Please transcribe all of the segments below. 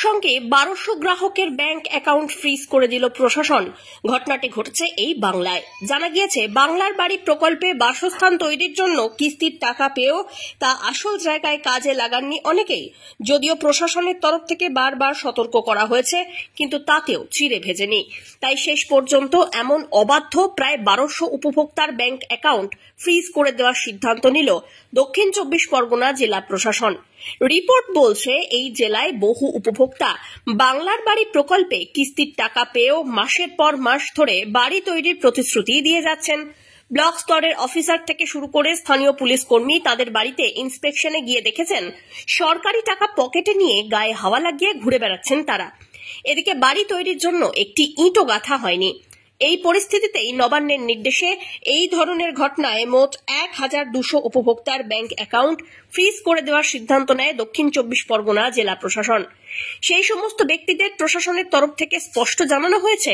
একসঙ্গে 1200 গ্রাহকের bank account freeze করে দিল প্রশাসন। ঘটনাটি ঘটেছে এই বাংলায়। জানা গিয়েছে, বাংলার বাড়ি প্রকল্পে বাসস্থান তৈরির জন্য কিস্তির টাকা পেয়েও তা আসল জায়গায় কাজে লাগাননি অনেকেই। যদিও প্রশাসনের তরফ থেকে বারবার সতর্ক করা হয়েছে, কিন্তু তাতেও চিড়ে ভেজেনি। তাই শেষ পর্যন্ত এমন অবাধ্য প্রায় 1200 উপভোক্তার ব্যাংক অ্যাকাউন্ট ফ্রিজ করে দেওয়ার সিদ্ধান্ত নিল দক্ষিণ 24 পরগনা জেলা প্রশাসন। রিপোর্ট বলছে, এই জেলায় বহু উপভোক্তা বাংলার বাড়ি প্রকল্পে কিস্তির টাকা পেয়েও মাসের পর মাস ধরে বাড়ি তৈরির প্রতিশ্রুতি দিয়ে যাচ্ছেন। ব্লক স্তরের অফিসার থেকে শুরু করে স্থানীয় পুলিশ কর্মী তাদের বাড়িতে ইন্সপেকশনে গিয়ে দেখেছেন, সরকারি টাকা পকেটে নিয়ে গায়ে হাওয়া লাগিয়ে ঘুরে বেড়াচ্ছেন তারা। এদিকে বাড়ি তৈরির জন্য একটি ইঁটও গাঁথা হয়নি। এই পরিস্থিতিতেই নবান্নের নির্দেশে এই ধরনের ঘটনায় মোট 1200 উপভোক্তার ব্যাংক অ্যাকাউন্ট ফ্রিজ করে দেওয়ার সিদ্ধান্ত নেয় দক্ষিণ 24 পরগনা জেলা প্রশাসন। সেই সমস্ত ব্যক্তিদের প্রশাসনের তরফ থেকে স্পষ্ট জানানো হয়েছে,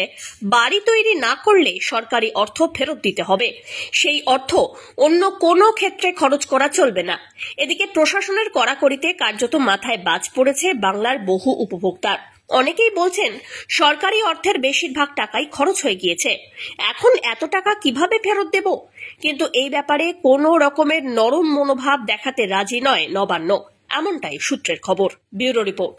বাড়ি তৈরি না করলে সরকারি অর্থ ফেরত দিতে হবে। সেই অর্থ অন্য কোনো ক্ষেত্রে খরচ করা চলবে না। এদিকে প্রশাসনের কড়াকড়িতে কার্যত মাথায় বাজ পড়েছে বাংলার বহু উপভোক্তার। অনেকেই বলছেন, সরকারি অর্থের বেশিরভাগ টাকাই খরচ হয়ে গিয়েছে, এখন এত টাকা কিভাবে ফেরত দেব? কিন্তু এই ব্যাপারে কোনো রকমের নরম মনোভাব দেখাতে রাজি নয় নবান্ন, এমনটাই সূত্রের খবর। Bureau report.